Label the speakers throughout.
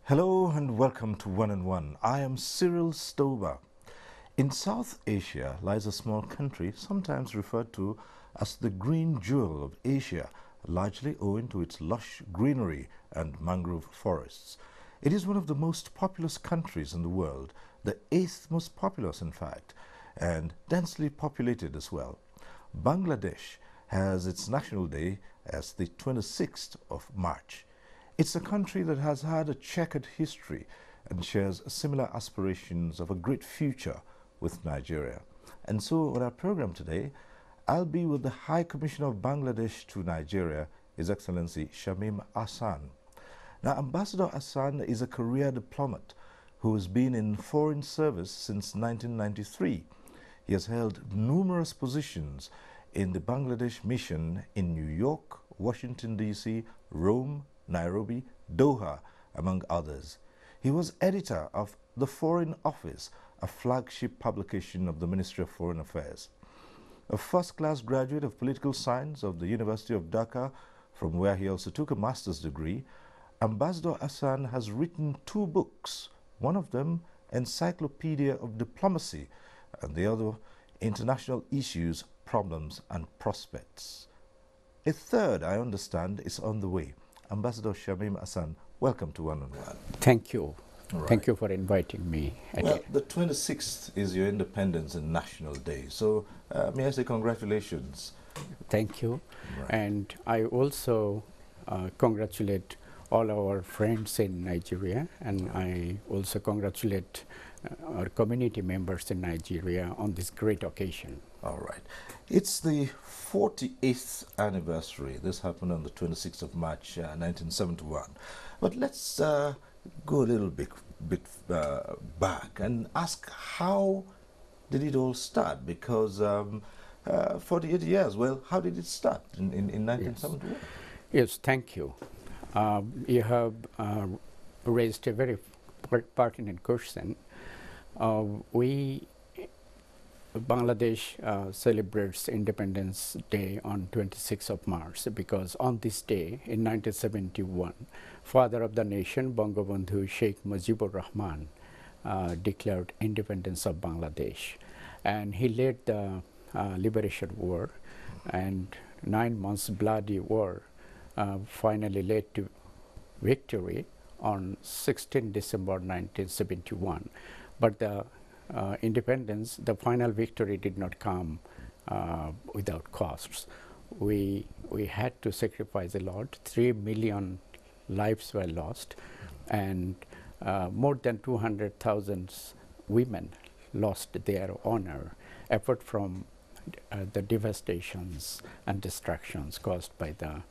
Speaker 1: Hello and welcome to One on One. I am Cyril Stober. In South Asia lies a small country sometimes referred to as the green jewel of Asia, largely owing to its lush greenery and mangrove forests. It is one of the most populous countries in the world, the 8th most populous in fact, and densely populated as well. Bangladesh has its National Day as the 26th of March. It's a country that has had a checkered history and shares similar aspirations of a great future with Nigeria. And so on our program today, I'll be with the High Commissioner of Bangladesh to Nigeria, His Excellency Shameem Ahsan. Now, Ambassador Ahsan is a career diplomat who has been in foreign service since 1993. He has held numerous positions in the Bangladesh mission in New York, Washington, D.C., Rome, Nairobi, Doha, among others. He was editor of The Foreign Office, a flagship publication of the Ministry of Foreign Affairs. A first-class graduate of political science of the University of Dhaka, from where he also took a master's degree, Ambassador Ahsan has written 2 books, one of them Encyclopedia of Diplomacy, and the other International Issues, Problems and Prospects. A third, I understand, is on the way. Ambassador Shameem Ahsan, welcome to One on One.
Speaker 2: Thank you.
Speaker 1: Right.
Speaker 2: Thank you for inviting me.
Speaker 1: Well, the 26th is your Independence and National Day, so may I say congratulations.
Speaker 2: Thank you.
Speaker 1: Right.
Speaker 2: And I also congratulate all our friends in Nigeria, and I also congratulate our community members in Nigeria on this great occasion.
Speaker 1: All right. It's the 48th anniversary. This happened on the 26th of March, 1971. But let's go a little bit back and ask, how did it all start? Because 48 years, well, how did it start in 1971?
Speaker 2: Yes, thank you. You have raised a very pertinent question. We Bangladesh celebrates Independence Day on 26th of March because on this day in 1971, father of the nation, Bangabandhu Sheikh Mujibur Rahman, declared independence of Bangladesh. And he led the liberation war, and 9 months bloody war finally led to victory on 16 December 1971. But the independence, the final victory did not come without costs. We had to sacrifice a lot. 3 million lives were lost, and more than 200,000 women lost their honor, apart from the devastations and destructions caused by the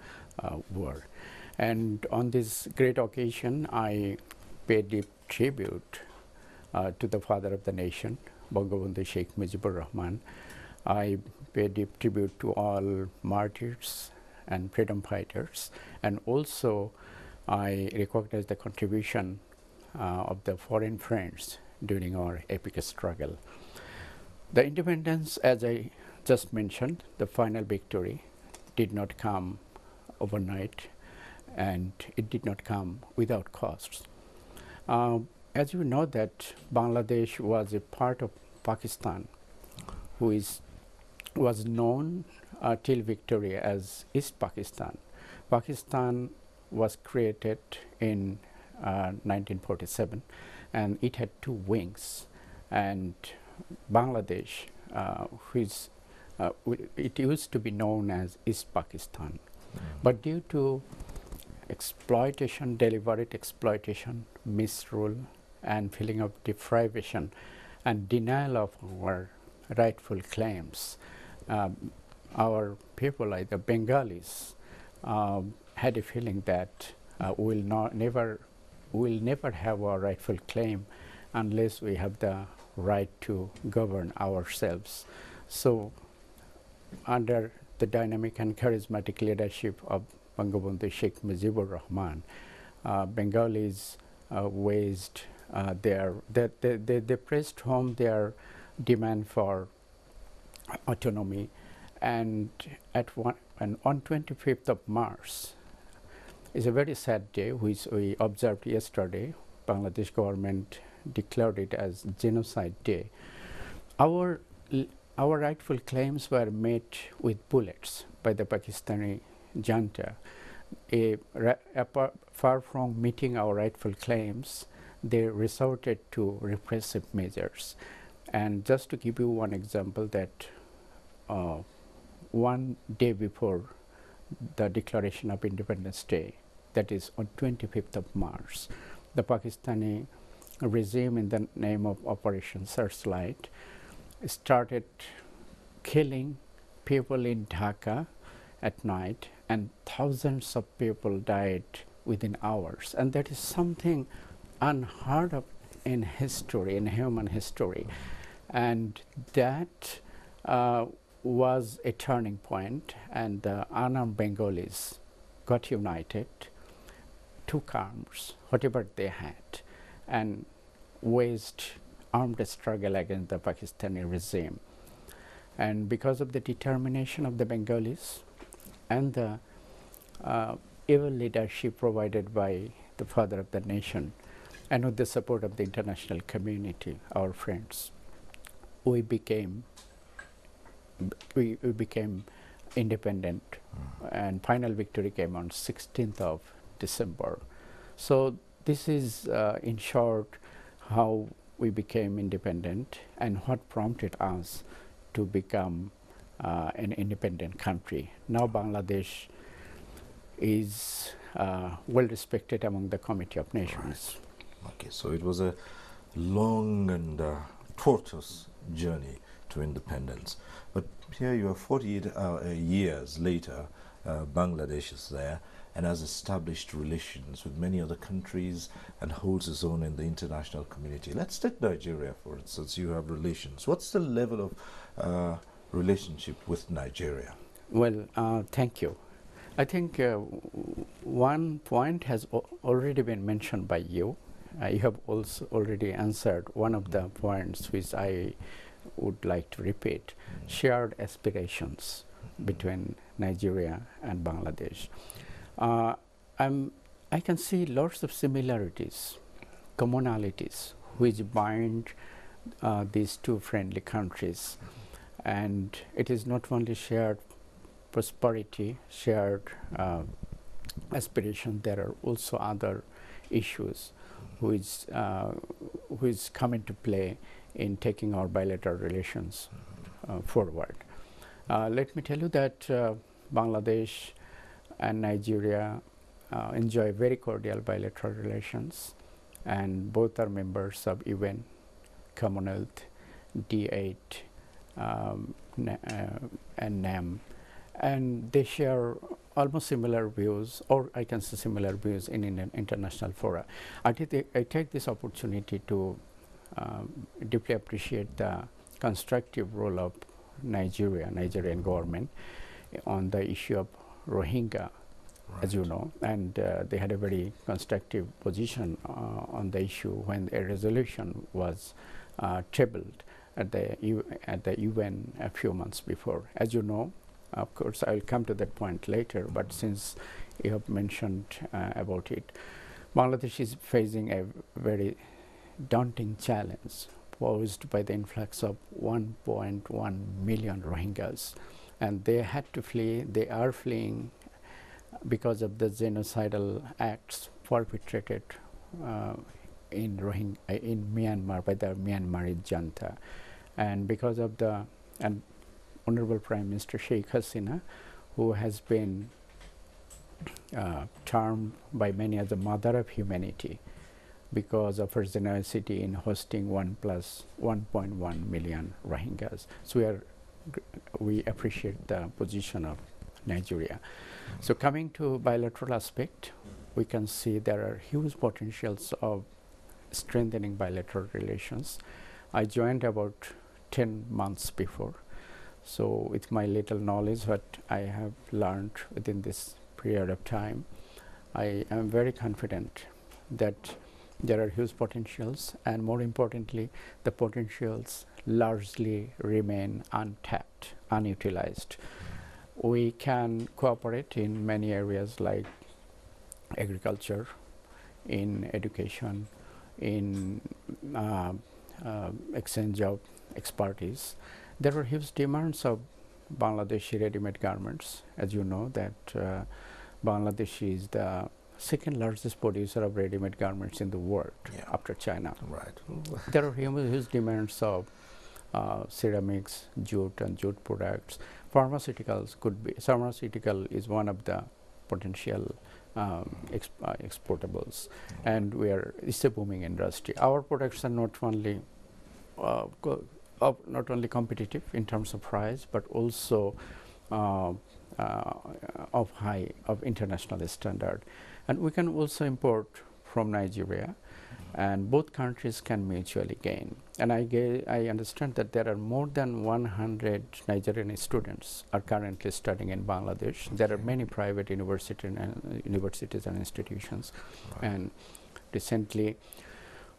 Speaker 2: war. And on this great occasion, I pay deep tribute to the father of the nation, Bangabandhu Sheikh Mujibur Rahman. I pay deep tribute to all martyrs and freedom fighters, and also I recognize the contribution of the foreign friends during our epic struggle. The independence, as I just mentioned, the final victory did not come overnight, and it did not come without costs. As you know that Bangladesh was a part of Pakistan, was known till victory as East Pakistan. Pakistan was created in 1947, and it had 2 wings. And Bangladesh, it used to be known as East Pakistan. But due to exploitation, deliberate exploitation, misrule, and feeling of deprivation and denial of our rightful claims, our people, like the Bengalis, had a feeling that we'll never have our rightful claim unless we have the right to govern ourselves. So, under the dynamic and charismatic leadership of Bangabandhu Sheikh Mujibur Rahman, Bengalis they pressed home their demand for autonomy, and on 25th of March is a very sad day, which we observed yesterday. Bangladesh government declared it as Genocide Day. Our rightful claims were met with bullets by the Pakistani junta. Far from meeting our rightful claims, they resorted to repressive measures. And just to give you one example, that one day before the declaration of Independence Day, that is on 25th of March, the Pakistani regime, in the name of Operation Searchlight, started killing people in Dhaka at night, and thousands of people died within hours. And that is something unheard of in history, in human history. And that was a turning point, and the unarmed Bengalis got united, took arms, whatever they had, and waged armed struggle against the Pakistani regime. And because of the determination of the Bengalis and the able leadership provided by the father of the nation, and with the support of the international community, our friends, we became independent, and final victory came on 16th of December. So this is in short how we became independent and what prompted us to become an independent country. Now Bangladesh is well respected among the Committee of Nations.
Speaker 1: Right. Okay, so it was a long and tortuous journey to independence. But here you are 48 years later, Bangladesh is there and has established relations with many other countries and holds its own in the international community. Let's take Nigeria, for instance. You have relations. What's the level of relationship with Nigeria?
Speaker 2: Well, thank you. I think one point has already been mentioned by you. You have also already answered one of the points which I would like to repeat, shared aspirations between Nigeria and Bangladesh. I can see lots of similarities, commonalities, which bind these two friendly countries. And it is not only shared prosperity, shared aspiration, there are also other issues which come into play in taking our bilateral relations forward. Let me tell you that Bangladesh and Nigeria enjoy very cordial bilateral relations, and both are members of UN, Commonwealth, D8, and NAM, and they share almost similar views, or I can say similar views in international fora. I take this opportunity to deeply appreciate the constructive role of Nigerian government on the issue of Rohingya, as you know, and they had a very constructive position on the issue when a resolution was tabled at the UN a few months before. As you know, of course, I will come to that point later, but since you have mentioned about it, Bangladesh is facing a very daunting challenge posed by the influx of 1.1 million Rohingyas, and they had to flee. They are fleeing because of the genocidal acts perpetrated in Myanmar by the Myanmar junta, and because of the Honorable Prime Minister Sheikh Hasina, who has been termed by many as the mother of humanity because of her generosity in hosting 1.1 million Rohingyas. So we appreciate the position of Nigeria. So coming to bilateral aspect, we can see there are huge potentials of strengthening bilateral relations. I joined about 10 months before. So with my little knowledge what I have learned within this period of time, I am very confident that there are huge potentials, and more importantly, the potentials largely remain untapped, unutilized. We can cooperate in many areas like agriculture, in education, in exchange of expertise. There are huge demands of Bangladeshi ready-made garments. As you know that Bangladesh is the second largest producer of ready-made garments in the world after China.
Speaker 1: Right.
Speaker 2: There are huge demands of ceramics, jute and jute products. Pharmaceuticals could be, pharmaceutical is one of the potential exportables, and it's a booming industry. Our products are not only competitive in terms of price, but also of international standard. And we can also import from Nigeria, and both countries can mutually gain. And I understand that there are more than 100 Nigerian students are currently studying in Bangladesh. There are many private universities and institutions. Right. And recently,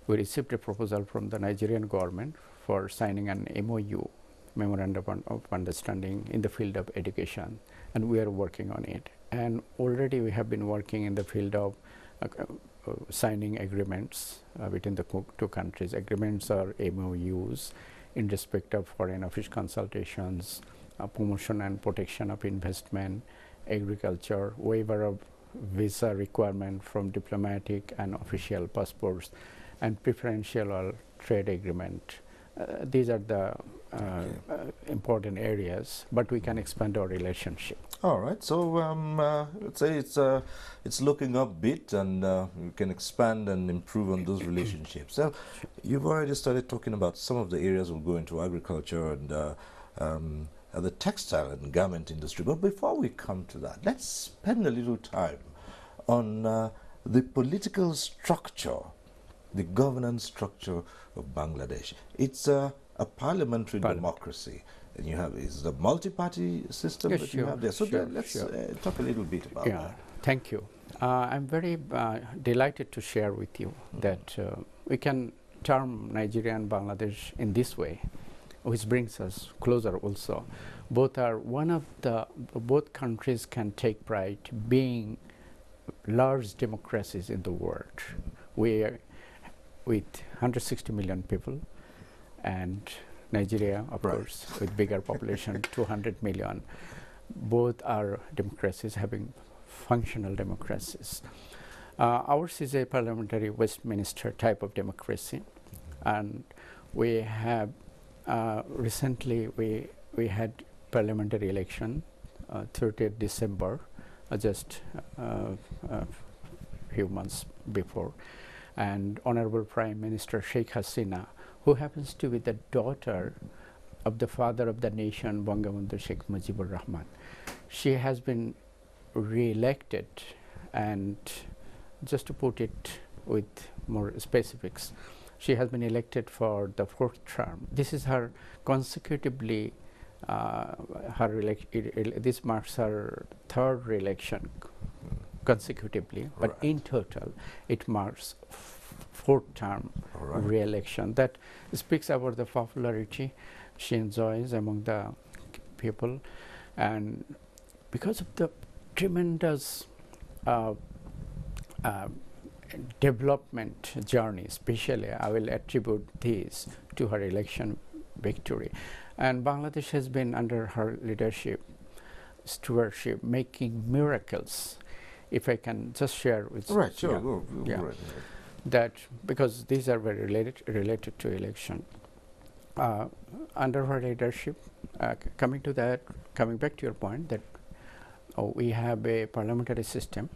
Speaker 2: we received a proposal from the Nigerian government for signing an MOU, Memorandum of Understanding, in the field of education, and we are working on it. And already we have been working in the field of signing agreements between the two countries. Agreements are MOUs in respect of foreign office consultations, promotion and protection of investment, agriculture, waiver of visa requirement from diplomatic and official passports, and preferential trade agreement. These are the important areas, but we can expand our relationship.
Speaker 1: All right. So let's say it's looking up a bit, and we can expand and improve on those relationships. So you've already started talking about some of the areas we'll go into, agriculture and the textile and garment industry. But before we come to that, let's spend a little time on the political structure, the governance structure of Bangladesh. It's a parliamentary democracy, and you have is the multi-party system that you have there. So let's talk a little bit about that.
Speaker 2: Thank you. I'm very delighted to share with you that we can term Nigeria and Bangladesh in this way. which brings us closer also. Both are one of the, both countries can take pride being large democracies in the world. We are with 160 million people, and Nigeria, of course, with bigger population, 200 million. Both are democracies, having functional democracies. Ours is a parliamentary Westminster type of democracy, and we have recently we had parliamentary election 30th December, just a few months before, and Honorable Prime Minister Sheikh Hasina, who happens to be the daughter of the father of the nation, Bangabandhu Sheikh Mujibur Rahman. She has been re-elected, and just to put it with more specifics, she has been elected for the 4th term. This is her consecutively, this marks her 3rd re-election consecutively, but in total it marks 4th term re-election. That speaks about the popularity she enjoys among the people, and because of the tremendous development journey, especially I will attribute this to her election victory. And Bangladesh has been under her leadership, stewardship, making miracles. If I can just share with that, because these are very related to election. Under her leadership, coming back to your point that we have a parliamentary system.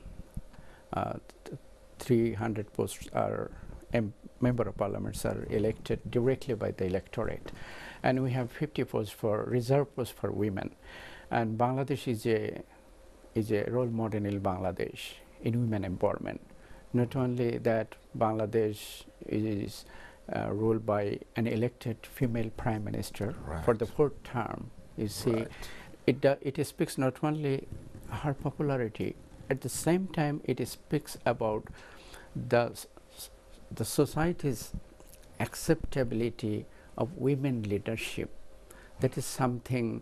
Speaker 2: 300 posts are member of parliaments are elected directly by the electorate, and we have 50 posts for reserve posts for women. And Bangladesh is a role model in Bangladesh in women empowerment. Not only that, Bangladesh is ruled by an elected female prime minister for the 4th term. You see, it speaks not only her popularity, at the same time it speaks about the society's acceptability of women leadership. That is something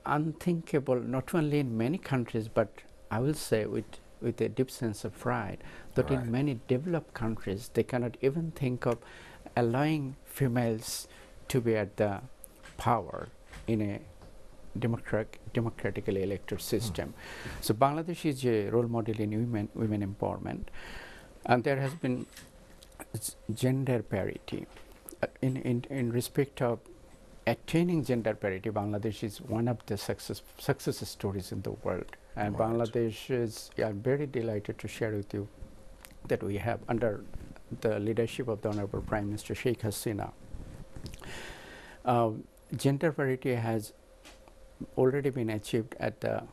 Speaker 2: unthinkable, not only in many countries, but I will say with a deep sense of pride, that in many developed countries they cannot even think of allowing females to be at the power in a democratically elected system. So Bangladesh is a role model in women empowerment, and there has been gender parity. In respect of attaining gender parity, Bangladesh is one of the success stories in the world. And Bangladesh is, I'm very delighted to share with you that we have, under the leadership of the Honorable Prime Minister Sheikh Hasina, gender parity has already been achieved at the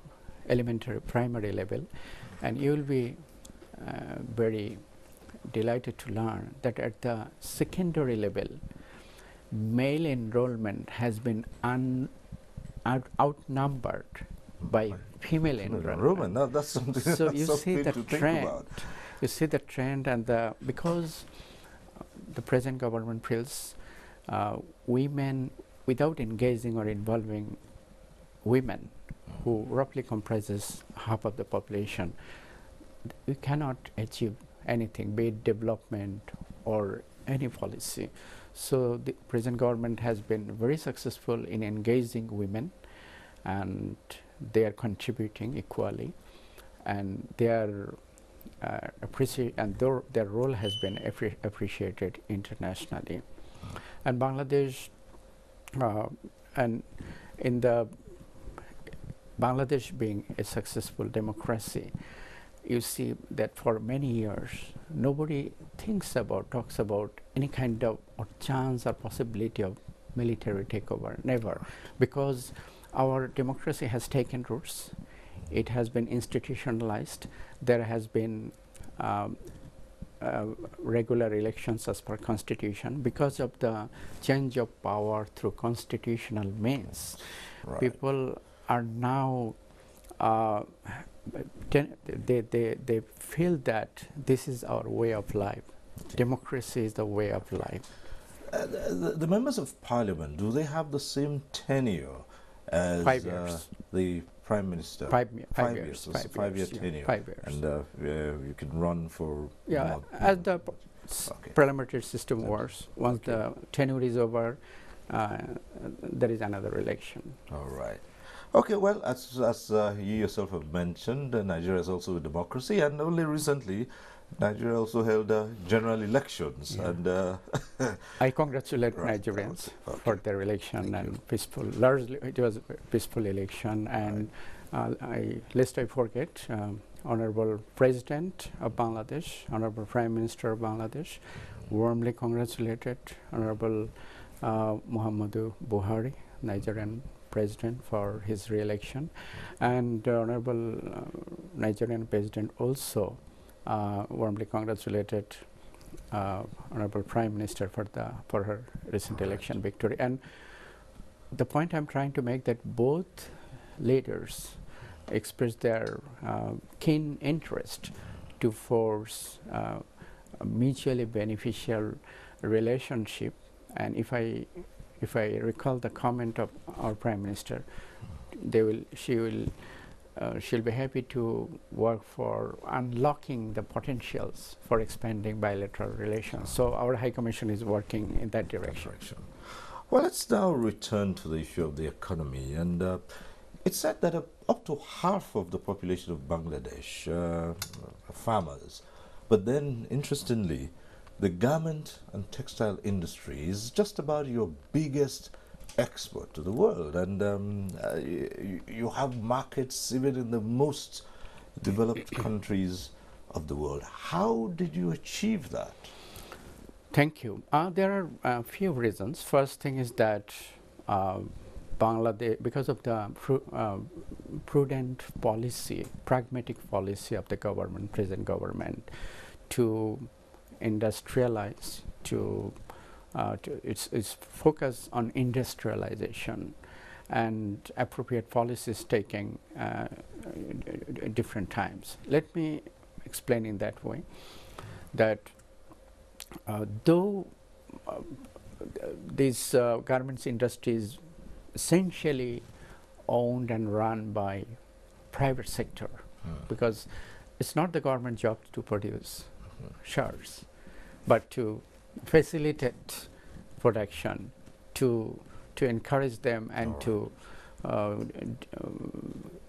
Speaker 2: elementary primary level, and you will be very delighted to learn that at the secondary level, male enrollment has been outnumbered by female enrollment.
Speaker 1: No, that's something.
Speaker 2: So
Speaker 1: that's
Speaker 2: you
Speaker 1: something
Speaker 2: see the
Speaker 1: to
Speaker 2: trend.
Speaker 1: think about.
Speaker 2: You see the trend, and because the present government feels women, without engaging or involving women, who roughly comprises half of the population, we cannot achieve anything, be it development or any policy. So the present government has been very successful in engaging women, and they are contributing equally, and they are their role has been appreciated internationally. And Bangladesh, and in the Bangladesh being a successful democracy, you see that for many years nobody talks about any kind of or chance or possibility of military takeover. Never, because our democracy has taken roots. It has been institutionalized. There has been regular elections as per constitution. Because of the change of power through constitutional means, people are now they feel that this is our way of life. Democracy is the way of life.
Speaker 1: The members of parliament, do they have the same tenure as
Speaker 2: 5 years.
Speaker 1: the prime minister?
Speaker 2: 5 years.
Speaker 1: So it's a 5-year
Speaker 2: yeah,
Speaker 1: tenure.
Speaker 2: 5 years.
Speaker 1: And you can run for
Speaker 2: Yeah,
Speaker 1: more.
Speaker 2: as the
Speaker 1: Okay.
Speaker 2: parliamentary system works, once the tenure is over, there is another election.
Speaker 1: All right. Okay, well, as you yourself have mentioned, Nigeria is also a democracy, and only recently, Nigeria also held general elections.
Speaker 2: Yeah.
Speaker 1: And
Speaker 2: I congratulate
Speaker 1: Right.
Speaker 2: Nigerians
Speaker 1: Okay.
Speaker 2: for their election.
Speaker 1: Thank
Speaker 2: and
Speaker 1: you.
Speaker 2: peaceful. Largely, it was a peaceful election, and lest I forget, Honorable President of Bangladesh, Honorable Prime Minister of Bangladesh, warmly congratulated Honorable Muhammadu Buhari, Nigerian President, for his re-election, and Honorable Nigerian President also warmly congratulated Honorable Prime Minister for her recent election victory. And the point I'm trying to make, that both leaders expressed their keen interest to force a mutually beneficial relationship. And if I recall the comment of our Prime Minister, she'll be happy to work for unlocking the potentials for expanding bilateral relations. So our High Commission is working in that direction.
Speaker 1: Well, let's now return to the issue of the economy. And it's said that up to half of the population of Bangladesh are farmers. But then, interestingly, the garment and textile industry is just about your biggest export to the world, and you have markets even in the most developed countries of the world. How did you achieve that?
Speaker 2: Thank you. There are a few reasons. First thing is that Bangladesh, because of the prudent policy, pragmatic policy of the government, present government, to industrialize, its focus on industrialization and appropriate policies taking at different times. Let me explain in that way, that though these garments industry is essentially owned and run by private sector, because it's not the government job to produce shirts, but to facilitate production, to encourage them, and to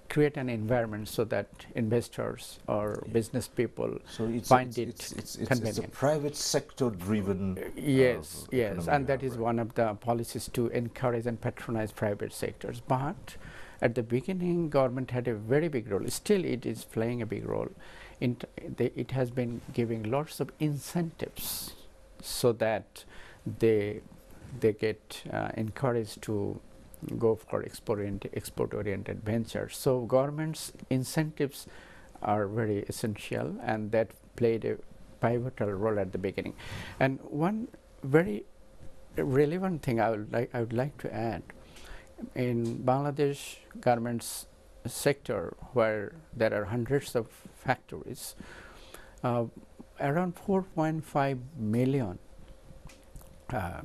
Speaker 2: create an environment so that investors or business people find it convenient.
Speaker 1: It's a private sector driven.
Speaker 2: Yes, and that is one of the policies, to encourage and patronize private sectors. But at the beginning, government had a very big role. Still, it is playing a big role. It has been giving lots of incentives so that they get encouraged to go for export-oriented ventures. So government's incentives are very essential, and that played a pivotal role at the beginning. And one very relevant thing I would like to add, in Bangladesh garments sector, where there are hundreds of factories, around 4.5 million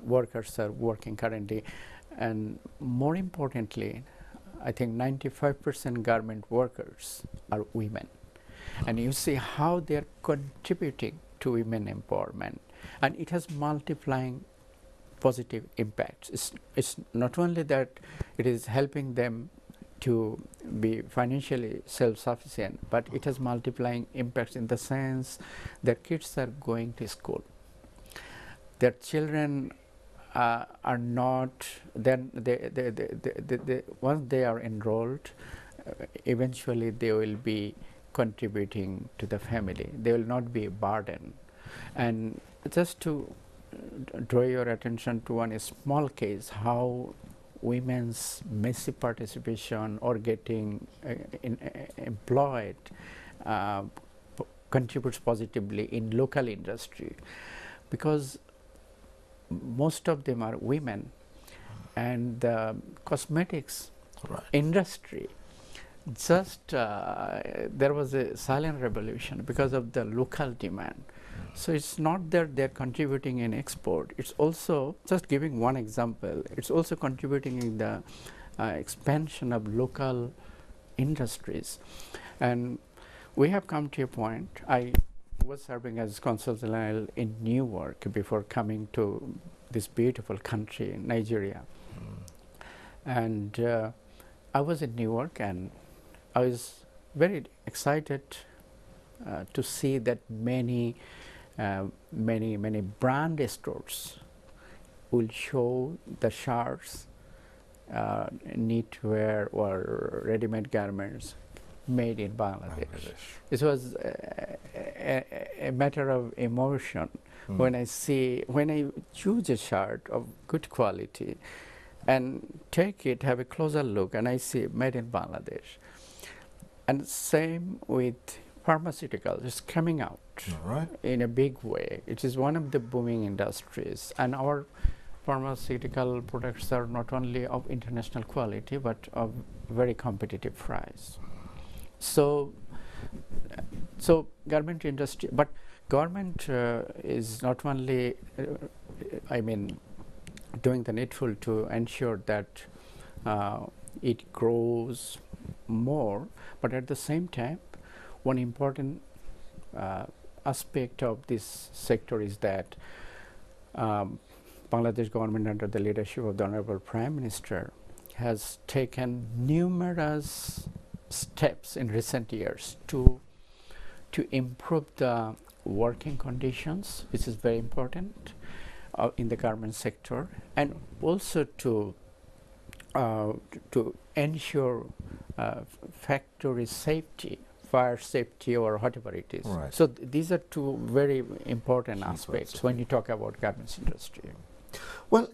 Speaker 2: workers are working currently, and more importantly, I think 95% garment workers are women. And you see how they are contributing to women empowerment, and it has multiplying positive impacts. It's not only that it is helping them to be financially self-sufficient, but it has multiplying impacts in the sense that kids are going to school. Their children are not, then once they are enrolled, eventually they will be contributing to the family. They will not be a burden. And just to draw your attention to one small case, how women's massive participation or getting employed contributes positively in local industry, because most of them are women, and the cosmetics industry, just there was a silent revolution because of the local demand. So it's not that they're contributing in export. It's also, just giving one example, it's also contributing in the expansion of local industries. And we have come to a point. I was serving as consul general in Newark before coming to this beautiful country, Nigeria. And I was in Newark, and I was very excited to see that many brand stores will show the shirts, knitwear or ready-made garments made in Bangladesh. It was a matter of emotion when I choose a shirt of good quality and take it, have a closer look, and I see made in Bangladesh. And same with pharmaceuticals, it's coming out in a big way. It is one of the booming industries, and our pharmaceutical products are not only of international quality but of very competitive price. So garment industry, but government is not only, doing the needful to ensure that it grows more, but at the same time, one important aspect of this sector is that Bangladesh government, under the leadership of the Honorable Prime Minister, has taken numerous steps in recent years to improve the working conditions, which is very important in the garment sector, and also to ensure factory safety, fire safety, or whatever it is.
Speaker 1: Right.
Speaker 2: So these are two very important aspects when you talk about garments industry.
Speaker 1: Well,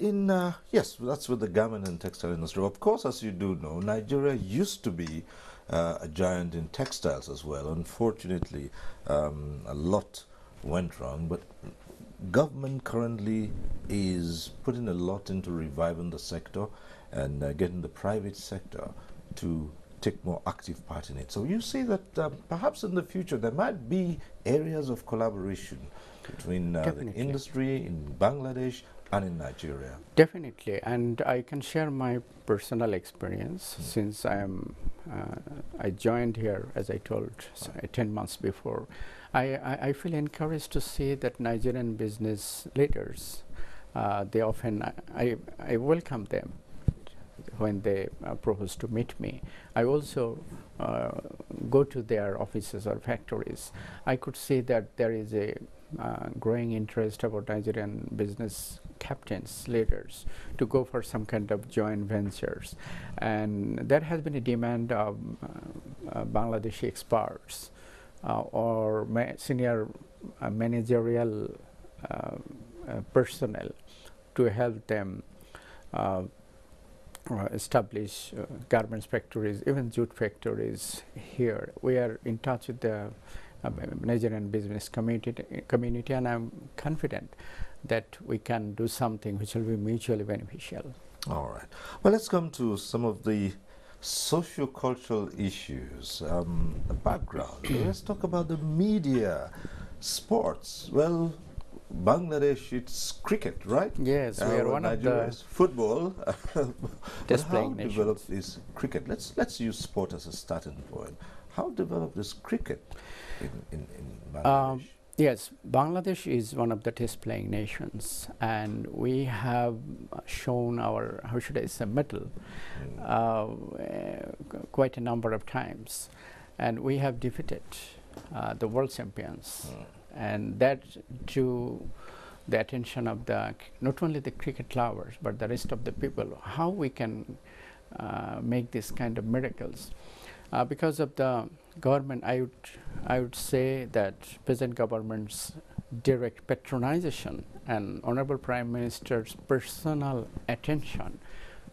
Speaker 1: yes, that's with the garment and textile industry. Of course, as you do know, Nigeria used to be a giant in textiles as well. Unfortunately, a lot went wrong, but government currently is putting a lot into reviving the sector and getting the private sector to take more active part in it. So you see that perhaps in the future there might be areas of collaboration between the industry in Bangladesh and in Nigeria.
Speaker 2: Definitely, and I can share my personal experience since I joined here, as I told, 10 months before. I feel encouraged to see that Nigerian business leaders, they often, I welcome them when they propose to meet me. I also go to their offices or factories. I could see that there is a growing interest about Nigerian business captains, leaders, to go for some kind of joint ventures. And there has been a demand of Bangladeshi experts or senior managerial personnel to help them establish garments factories, even jute factories here. We are in touch with the Nigerian business community, and I'm confident that we can do something which will be mutually beneficial.
Speaker 1: All right. Well, let's come to some of the socio-cultural issues, the background. Let's talk about the media, sports. Well, Bangladesh, it's cricket, right?
Speaker 2: Yes, we are one of the
Speaker 1: football.
Speaker 2: displaying
Speaker 1: How developed is cricket? Let's use sport as a starting point. How developed is cricket in Bangladesh?
Speaker 2: Yes, Bangladesh is one of the test-playing nations, and we have shown our, how should I say, mettle quite a number of times, and we have defeated the world champions, and that drew the attention of not only the cricket lovers but the rest of the people. How we can make this kind of miracles? Because of the government, I would say that present government's direct patronization and Honorable Prime Minister's personal attention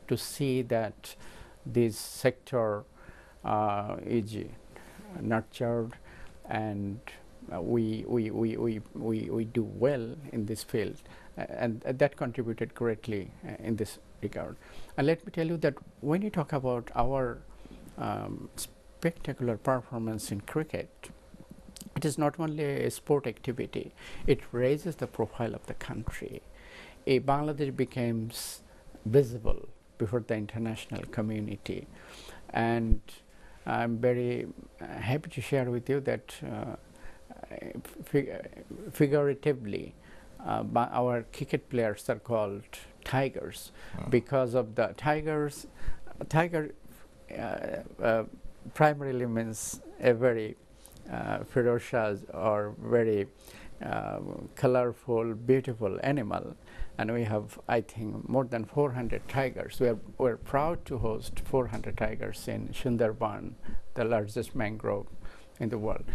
Speaker 2: to see that this sector is nurtured and we do well in this field, and that contributed greatly in this regard. And let me tell you that when you talk about our spectacular performance in cricket, it is not only a sport activity, it raises the profile of the country. Bangladesh becomes visible before the international community. And I'm very happy to share with you that figuratively, our cricket players are called tigers because of the tigers. Tiger primarily means a very ferocious or very colorful, beautiful animal. And we have, I think, more than 400 tigers. We're proud to host 400 tigers in Sundarban, the largest mangrove in the world.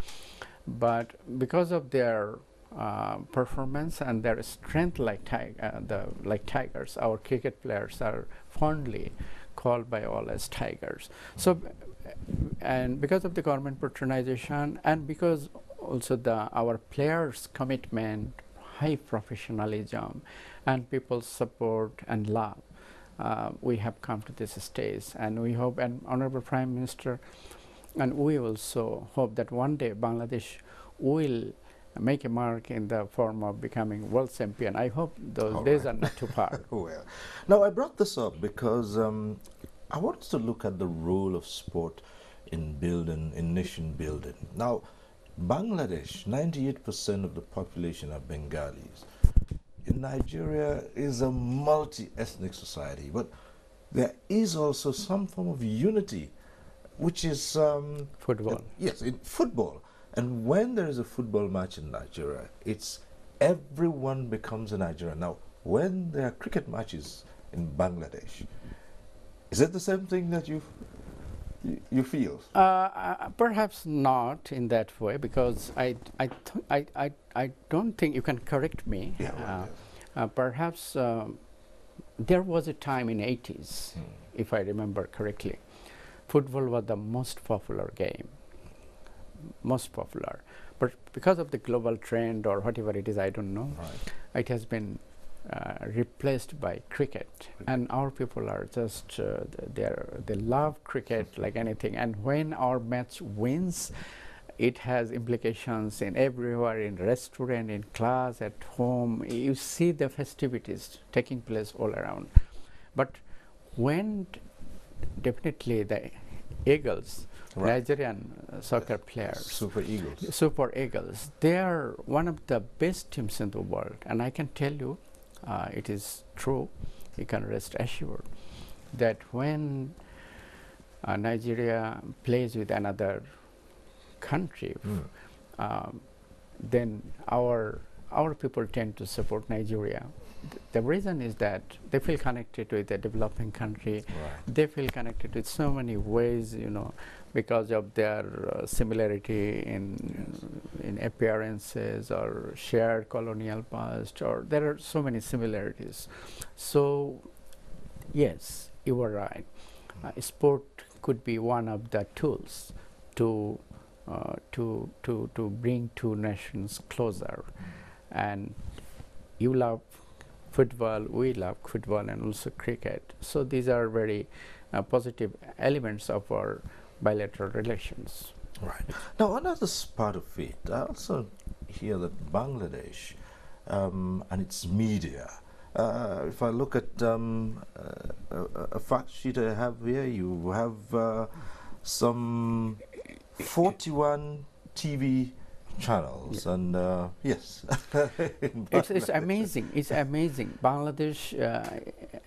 Speaker 2: But because of their performance and their strength like tigers, our cricket players are fondly called by all as tigers. So, and because of the government patronization, and because also our players' commitment, high professionalism, and people's support and love, we have come to this stage. And we hope, and Honorable Prime Minister, and we also hope that one day Bangladesh will make a mark in the form of becoming world champion. I hope those days are not too far.
Speaker 1: Well, now I brought this up because I want us to look at the role of sport in building, in nation building. Now, Bangladesh, 98% of the population are Bengalis. In Nigeria is a multi-ethnic society, but there is also some form of unity, which is
Speaker 2: football.
Speaker 1: Yes, in football. And when there is a football match in Nigeria, it's everyone becomes a Nigerian. Now, when there are cricket matches in Bangladesh, is it the same thing that you feel?
Speaker 2: Perhaps not in that way, because I don't think, you can correct me.
Speaker 1: Yeah,
Speaker 2: perhaps there was a time in 80s, if I remember correctly, football was the most popular game, most popular. But because of the global trend or whatever it is, I don't know, it has been replaced by cricket. And our people are just, they love cricket like anything. And when our match wins, it has implications in everywhere, in restaurant, in class, at home. You see the festivities taking place all around. But when definitely the Eagles, Nigerian soccer players, Super Eagles, they are one of the best teams in the world. And I can tell you, it is true, you can rest assured, that when Nigeria plays with another country, then our people tend to support Nigeria. The reason is that they feel connected with a developing country. They feel connected with so many ways, you know, because of their similarity in appearances or shared colonial past, or there are so many similarities. So, yes, you were right. Sport could be one of the tools to bring two nations closer. And you love football, we love football, and also cricket. So these are very positive elements of our bilateral relations.
Speaker 1: Right. Now, another part of it, I also hear that Bangladesh and its media, if I look at a fact sheet I have here, you have some 41 TV channels, and yes.
Speaker 2: It's amazing. It's amazing. Bangladesh,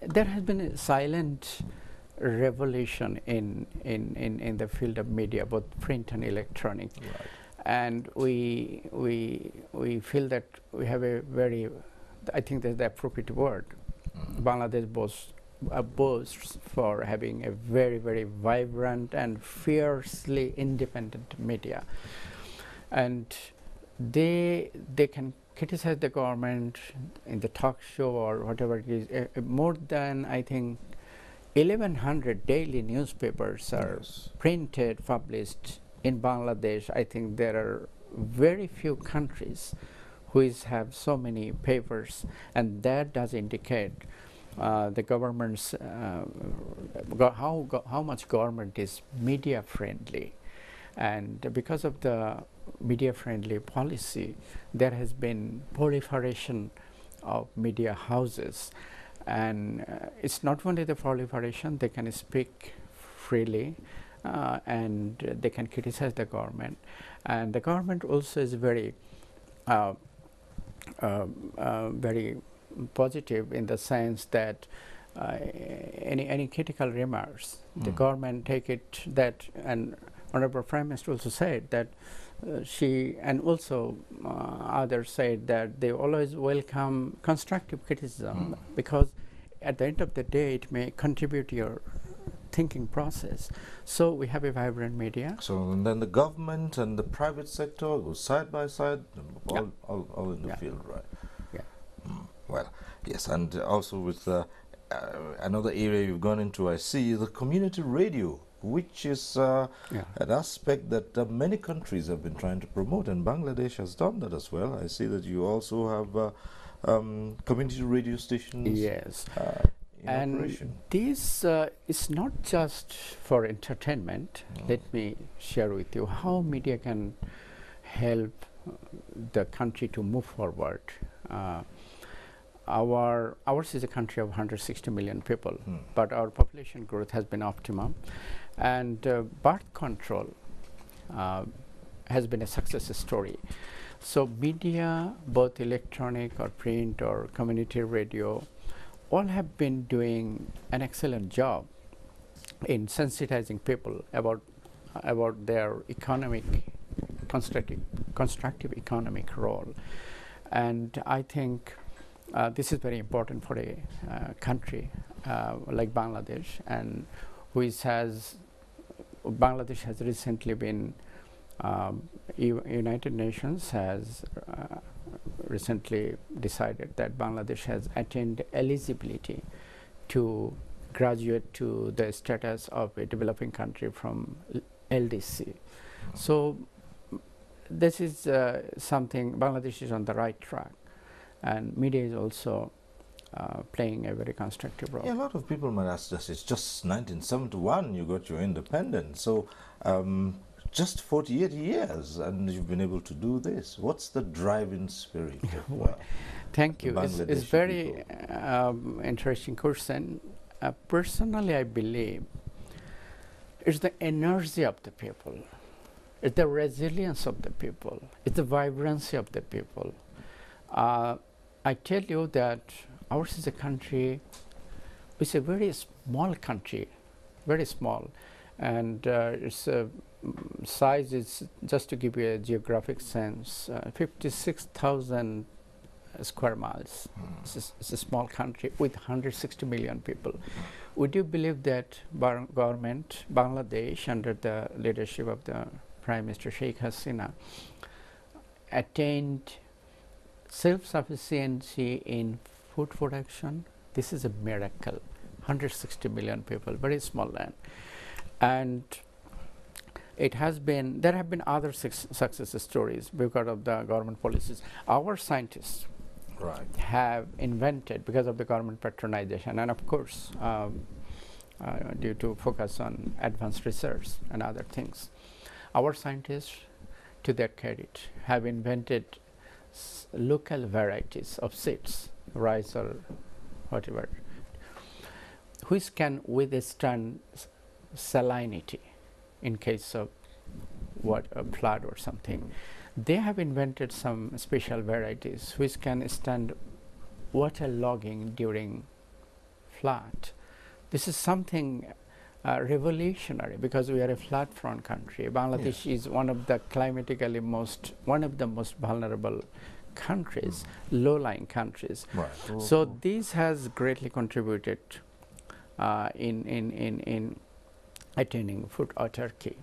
Speaker 2: there has been a silent revolution in the field of media, both print and electronic. And we feel that we have a very, I think that's the appropriate word. Bangladesh boasts for having a very, very vibrant and fiercely independent media. And they can criticize the government in the talk show or whatever it is. More than, I think, 1,100 daily newspapers are printed, published in Bangladesh. I think there are very few countries which have so many papers, and that does indicate the government's how much government is media friendly. And because of the media-friendly policy, there has been proliferation of media houses. And it's not only the proliferation, they can speak freely and they can criticize the government. And the government also is very very positive in the sense that any critical remarks, the government take it that, and Honorable Prime Minister also said that she, and also others said that they always welcome constructive criticism because at the end of the day it may contribute to your thinking process. So we have a vibrant media.
Speaker 1: So and then the government and the private sector go side by side, all in the field, right?
Speaker 2: Yeah.
Speaker 1: Well, yes, and also with another area you've gone into, I see, the community radio, which is an aspect that many countries have been trying to promote, and Bangladesh has done that as well. I see that you also have community radio stations.
Speaker 2: Yes.
Speaker 1: In operation.
Speaker 2: This is not just for entertainment. Let me share with you how media can help the country to move forward. Ours is a country of 160 million people, but our population growth has been optimum, and birth control has been a success story. So media, both electronic or print or community radio, all have been doing an excellent job in sensitizing people about their economic, constructive economic role. And I think this is very important for a country like Bangladesh, and Bangladesh has recently been, United Nations has recently decided that Bangladesh has attained eligibility to graduate to the status of a developing country from LDC. So this is something, Bangladesh is on the right track, and media is also playing a very constructive role.
Speaker 1: Yeah, a lot of people might ask us, it's just 1971 you got your independence, so just 48 years and you've been able to do this. What's the driving spirit of
Speaker 2: Thank you. It's very interesting question. Personally, I believe it's the energy of the people, it's the resilience of the people, it's the vibrancy of the people. I tell you that ours is a country, it's a very small country, very small, and its size is, just to give you a geographic sense, 56,000 square miles. It's a small country with 160 million people. Would you believe that government, Bangladesh, under the leadership of the Prime Minister Sheikh Hasina, attained self-sufficiency in food production? This is a miracle. 160 million people, very small land. And it has been, there have been other success stories because of the government policies. Our scientists have invented, because of the government patronization, and of course due to focus on advanced research and other things, our scientists, to their credit, have invented local varieties of seeds, rice or whatever, which can withstand salinity in case of a flood or something. They have invented some special varieties which can stand water logging during flood. This is something revolutionary because we are a flat front country. Bangladesh is one of the climatically one of the most vulnerable countries, low-lying countries. So this has greatly contributed in attaining food autarky.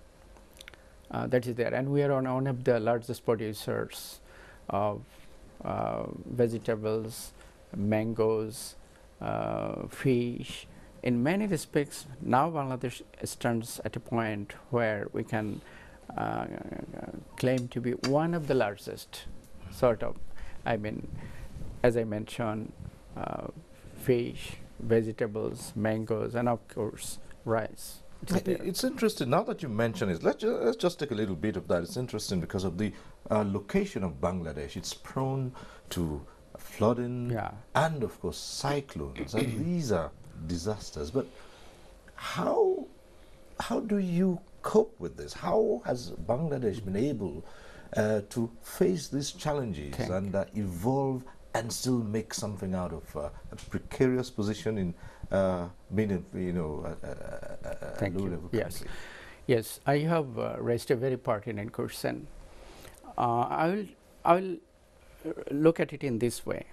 Speaker 2: That is there, and we are one of the largest producers of vegetables, mangoes, fish. In many respects, now Bangladesh stands at a point where we can claim to be one of the largest, sort of. I mean, as I mentioned, fish, vegetables, mangoes, and of course rice. It is there.
Speaker 1: It's interesting now that you mention it. Let's just take a little bit of that. It's interesting because of the location of Bangladesh. It's prone to flooding
Speaker 2: Yeah.
Speaker 1: and, of course, cyclones, and these are disasters. But how do you cope with this? How has Bangladesh been able to face these challenges and evolve and still make something out of a precarious position in being a low-level country?
Speaker 2: Yes, I have raised a very pertinent question. I will look at it in this way,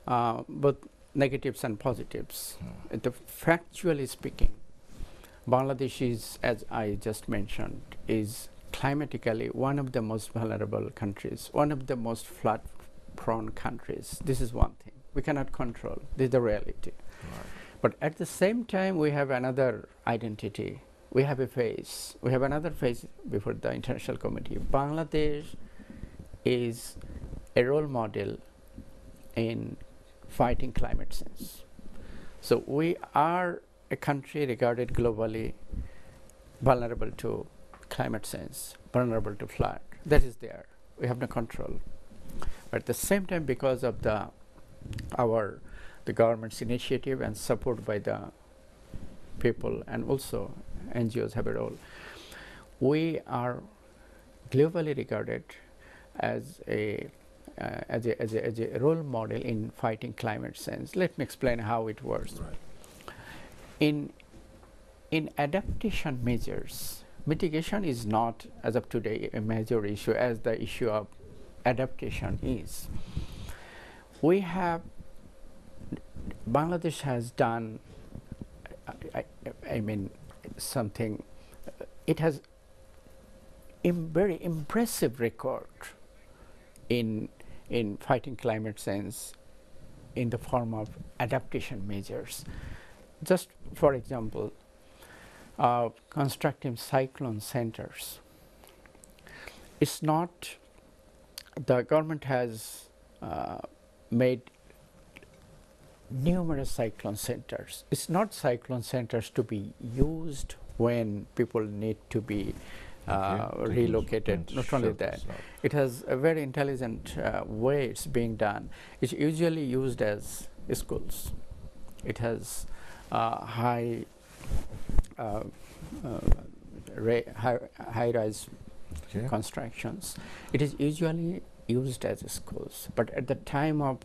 Speaker 2: both negatives and positives. Factually speaking, Bangladesh is, as I just mentioned, is climatically one of the most vulnerable countries, one of the most flood-prone countries. This is one thing we cannot control. This is the reality.
Speaker 1: Right.
Speaker 2: But at the same time, we have another identity. We have a face. We have another face before the international community. Bangladesh is a role model in fighting climate change. So we are a country regarded globally vulnerable to climate change, vulnerable to flood. That is there. We have no control. But at the same time, because of the government's initiative and support by the people, and also NGOs have a role, we are globally regarded as a role model in fighting climate change. Let me explain how it works.
Speaker 1: Right.
Speaker 2: In adaptation measures, mitigation is not, as of today, a major issue as the issue of adaptation is. Bangladesh has done, I mean, something, it has very impressive record in fighting climate change in the form of adaptation measures. Just for example, constructing cyclone centers. It's not, the government has made numerous cyclone centers. It's not cyclone centers to be used when people need to be relocated. Not only that, it has a very intelligent way it's being done. It's usually used as schools. It has high rise constructions. It is usually used as schools, but at the time of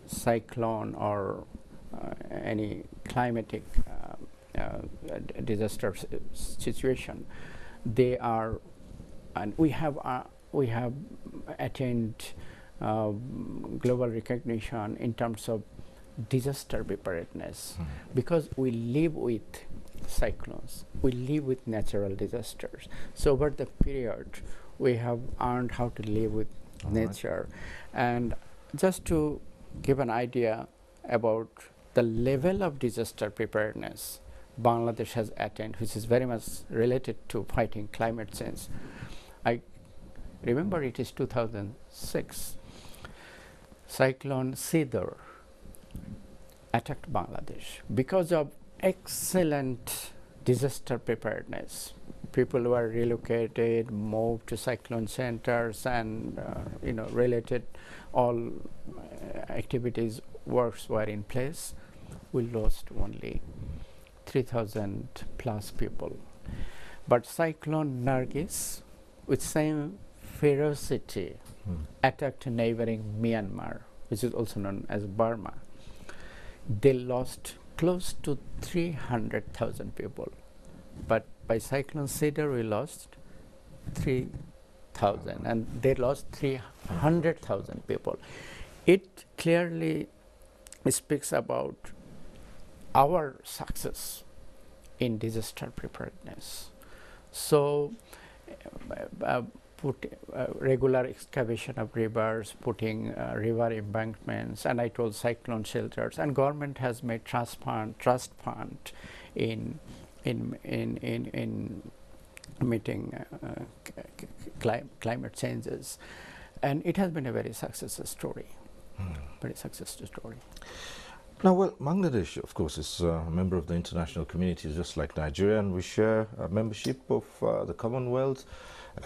Speaker 2: cyclone or any climatic disaster situation, they are, and we have attained global recognition in terms of disaster preparedness, because we live with cyclones, we live with natural disasters. So over the period, we have learned how to live with nature. And just to give an idea about the level of disaster preparedness Bangladesh has attained, which is very much related to fighting climate change. I remember it is 2006. Cyclone Sidr attacked Bangladesh. Because of excellent disaster preparedness, people were relocated, moved to cyclone centers, and related all activities, works were in place. We lost only 3,000 plus people. But Cyclone Nargis, with same ferocity, attacked neighboring Myanmar, which is also known as Burma. They lost close to 300,000 people. But by Cyclone Sidr, we lost 3,000, and they lost 300,000 people. It clearly speaks about our success in disaster preparedness. So, regular excavation of rivers, putting river embankments, and I told cyclone shelters, and government has made trust fund in meeting climate changes, and it has been a very successful story. Very successful story.
Speaker 1: Now, well, Bangladesh, of course, is a member of the international community, just like Nigeria, and we share a membership of the Commonwealth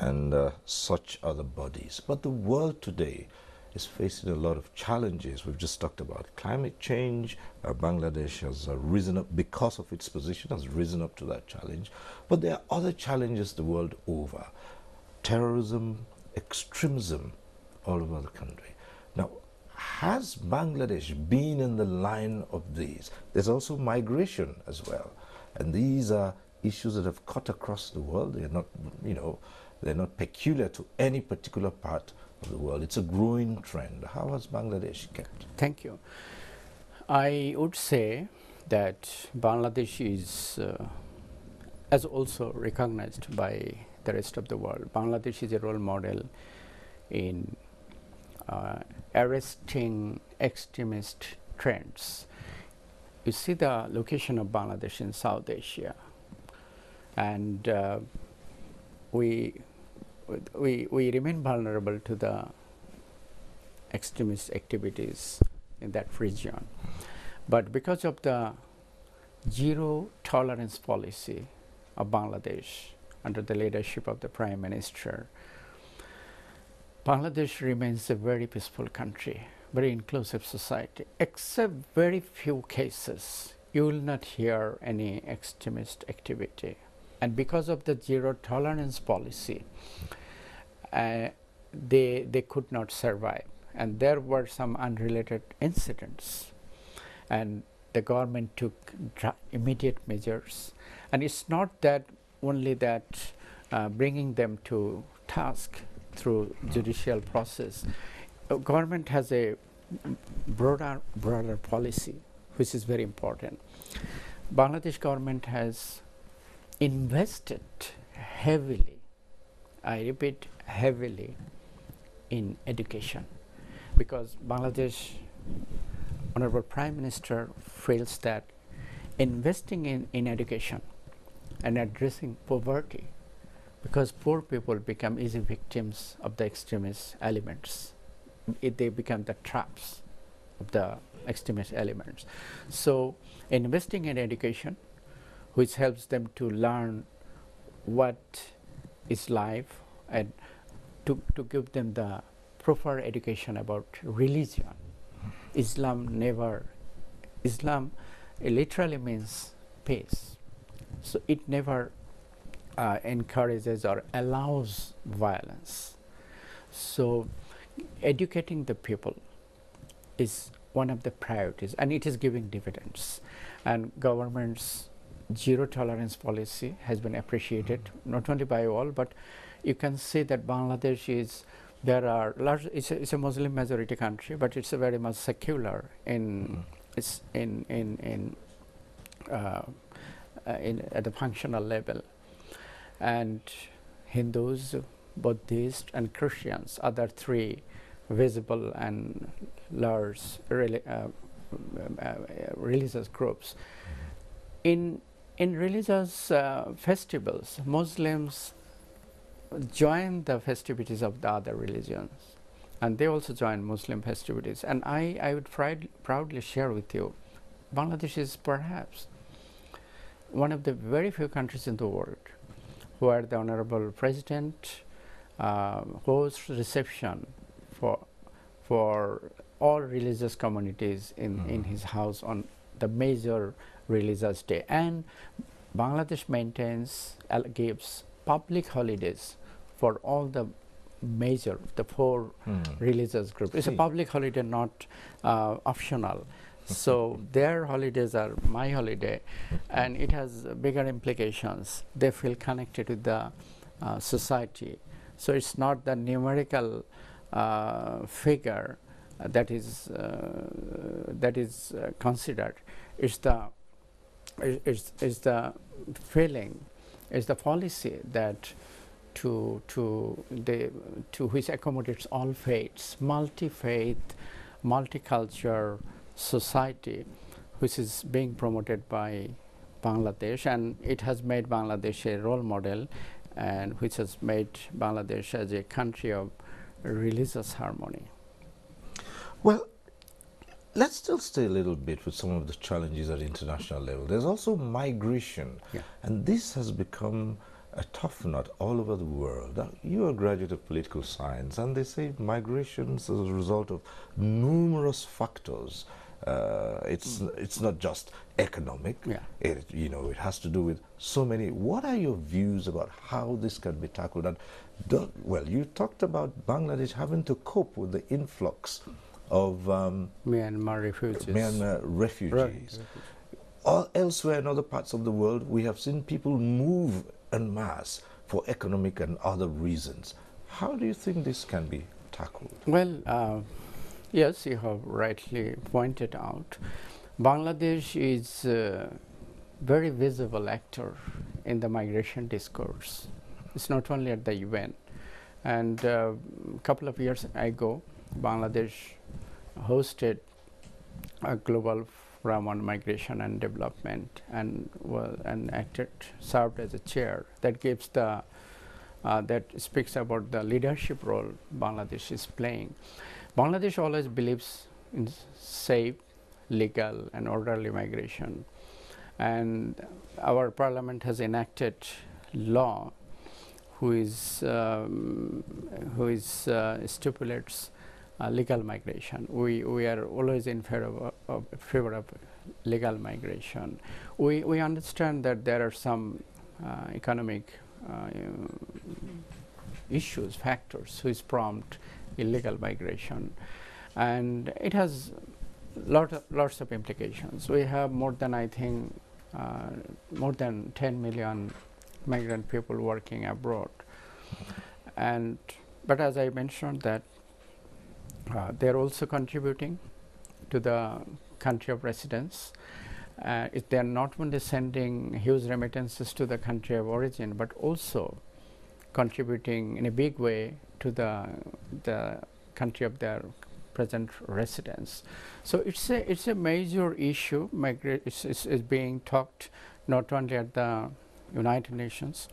Speaker 1: and such other bodies. But the world today is facing a lot of challenges. We've just talked about climate change. Bangladesh has risen up, because of its position, has risen up to that challenge. But there are other challenges the world over. Terrorism, extremism all over the country. Now, has Bangladesh been in the line of these? There's also migration as well. And these are issues that have cut across the world. They're not, they're not peculiar to any particular part of the world. It's a growing trend. How has Bangladesh kept?
Speaker 2: Thank you. I would say that Bangladesh is as also recognized by the rest of the world. Bangladesh is a role model in arresting extremist trends. You see the location of Bangladesh in South Asia, and we remain vulnerable to the extremist activities in that region. But because of the zero tolerance policy of Bangladesh under the leadership of the Prime Minister, Bangladesh remains a very peaceful country, very inclusive society. Except very few cases, you will not hear any extremist activity. And because of the zero tolerance policy, they could not survive. And there were some unrelated incidents. And the government took immediate measures. And it's not that only that bringing them to task through judicial process. Government has a broader policy, which is very important. Bangladesh government has invested heavily, I repeat, heavily in education, because Bangladesh Honorable Prime Minister feels that investing in education and addressing poverty, because poor people become easy victims of the extremist elements. They become the traps of the extremist elements. So investing in education, which helps them to learn what is life and to give them the proper education about religion. Islam literally means peace. So it never encourages or allows violence. So educating the people is one of the priorities, and it is giving dividends. And government's zero tolerance policy has been appreciated not only by all, but you can see that Bangladesh is, there are large, it's a Muslim majority country, but it's a very much secular at the functional level. And Hindus, Buddhists, and Christians are the three visible and large religious groups. In religious festivals, Muslims join the festivities of the other religions, and they also join Muslim festivities. And I would proudly share with you, Bangladesh is perhaps one of the very few countries in the world where the Honorable President hosts reception for all religious communities in his house on the major religious day. And Bangladesh gives public holidays for all the four religious groups. It's a public holiday, not optional. So their holidays are my holiday, and it has bigger implications. They feel connected with the society. So it's not the numerical figure that is considered. It's the feeling, it's the policy that to which accommodates all faiths, multi-faith, multicultural society, which is being promoted by Bangladesh, and it has made Bangladesh a role model, and which has made Bangladesh as a country of religious harmony.
Speaker 1: Well, Let's still stay a little bit with some of the challenges at international level. There's also migration,
Speaker 2: Yeah.
Speaker 1: and this has become a tough nut all over the world. Now, you're a graduate of political science, and they say migrations as a result of numerous factors. It's not just economic.
Speaker 2: Yeah.
Speaker 1: It has to do with so many. What are your views about how this can be tackled? And well, you talked about Bangladesh having to cope with the influx of
Speaker 2: Myanmar refugees.
Speaker 1: Myanmar refugees. All elsewhere in other parts of the world, we have seen people move en masse for economic and other reasons. How do you think this can be tackled?
Speaker 2: Well, yes, you have rightly pointed out. Bangladesh is a very visible actor in the migration discourse. It's not only at the UN. And a couple of years ago, Bangladesh hosted a global forum on migration and development, and served as a chair. That gives that speaks about the leadership role Bangladesh is playing. Bangladesh always believes in safe, legal, and orderly migration, and our parliament has enacted law stipulates legal migration. We are always in favor of legal migration. We understand that there are some economic issues, factors which prompt illegal migration, and it has lots of implications. We have more than, I think, more than 10 million migrant people working abroad, but as I mentioned that they're also contributing to the country of residence. They're not only sending huge remittances to the country of origin, but also contributing in a big way to the country of their present residence. So it's a major issue. Is being talked not only at the United Nations,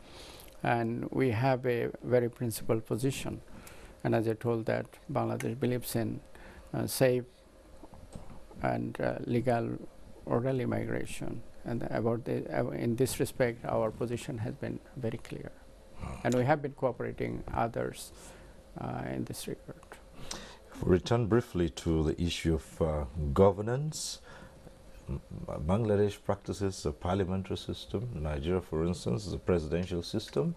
Speaker 2: and we have a very principled position. And as I told that, Bangladesh believes in safe and legal orderly migration, and in this respect our position has been very clear, and we have been cooperating others in this regard.
Speaker 1: Return briefly to the issue of governance. Bangladesh practices a parliamentary system. Nigeria, for instance, is a presidential system.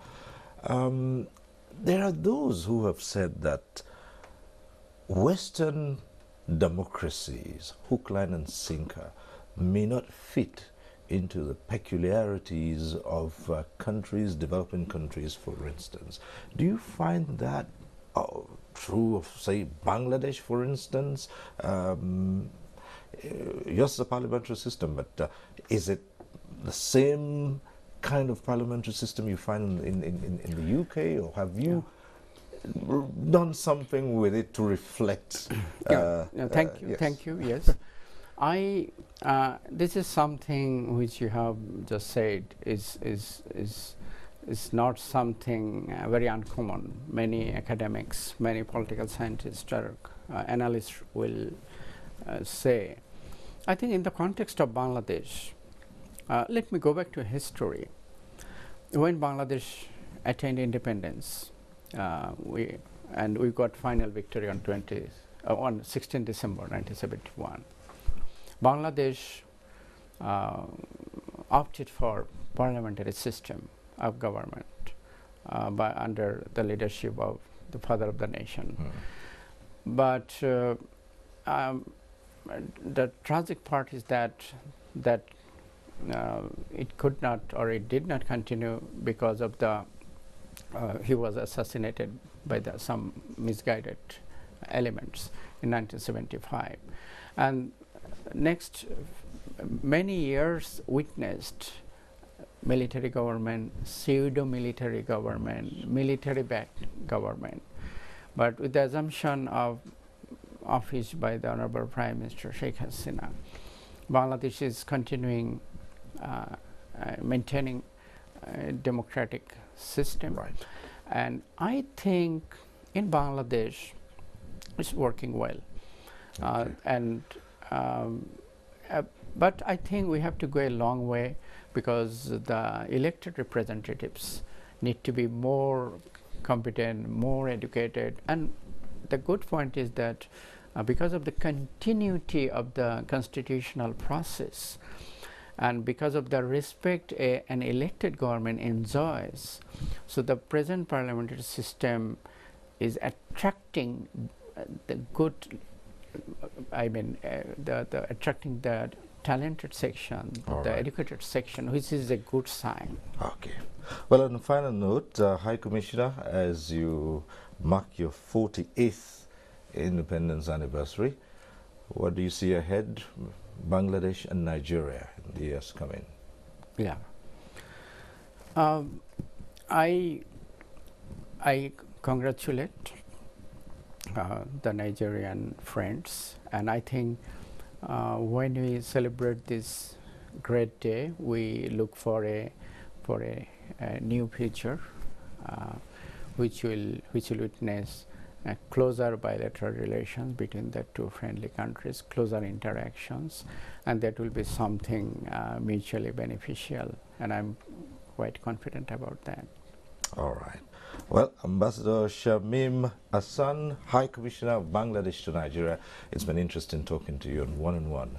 Speaker 1: There are those who have said that Western democracies, hook, line, and sinker, may not fit into the peculiarities of countries, developing countries, for instance. Do you find that true of, say, Bangladesh, for instance? Yes, it's a parliamentary system, but is it the same kind of parliamentary system you find in the UK, or have you done something with it to reflect?
Speaker 2: Thank you. Yes, this is something which you have just said is not something very uncommon. Many academics, many political scientists or analysts will say. I think in the context of Bangladesh, let me go back to history. When Bangladesh attained independence, we got final victory on 16 December 1971. Bangladesh opted for parliamentary system of government under the leadership of the father of the nation. But the tragic part is that it could not, or it did not continue because of he was assassinated by some misguided elements in 1975, and next many years witnessed military government, pseudo-military government, military-backed government, but with the assumption of office by the Honorable Prime Minister Sheikh Hasina, Bangladesh is continuing maintaining a democratic system.
Speaker 1: Right.
Speaker 2: And I think in Bangladesh it's working well.
Speaker 1: Okay.
Speaker 2: And Um, but I think we have to go a long way, because the elected representatives need to be more competent, more educated. And the good point is that because of the continuity of the constitutional process, and because of the respect an elected government enjoys, so the present parliamentary system is attracting the good, the attracting the talented section, the educated section, which is a good sign.
Speaker 1: Okay. Well, on a final note, High Commissioner, as you mark your 48th independence anniversary, what do you see ahead, Bangladesh and Nigeria, in the years coming?
Speaker 2: Yeah. I congratulate the Nigerian friends, and I think when we celebrate this great day, we look for a new future, which will witness closer bilateral relations between the two friendly countries, closer interactions, and that will be something mutually beneficial, and I'm quite confident about that.
Speaker 1: All right. Well, Ambassador Shameem Ahsan, High Commissioner of Bangladesh to Nigeria, it's been interesting talking to you on One-on-One.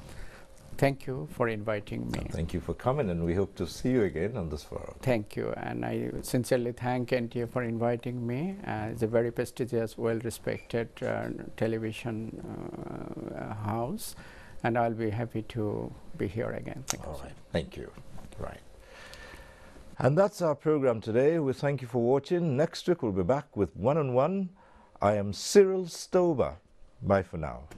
Speaker 2: Thank you for inviting me.
Speaker 1: Thank you for coming, and we hope to see you again on this forum.
Speaker 2: Thank you, and I sincerely thank NTA for inviting me. It's a very prestigious, well-respected television house, and I'll be happy to be here again. Thank you.
Speaker 1: All right. Thank you. Right. And that's our program today. We thank you for watching. Next week we'll be back with One-on-One. I am Cyril Stover. Bye for now.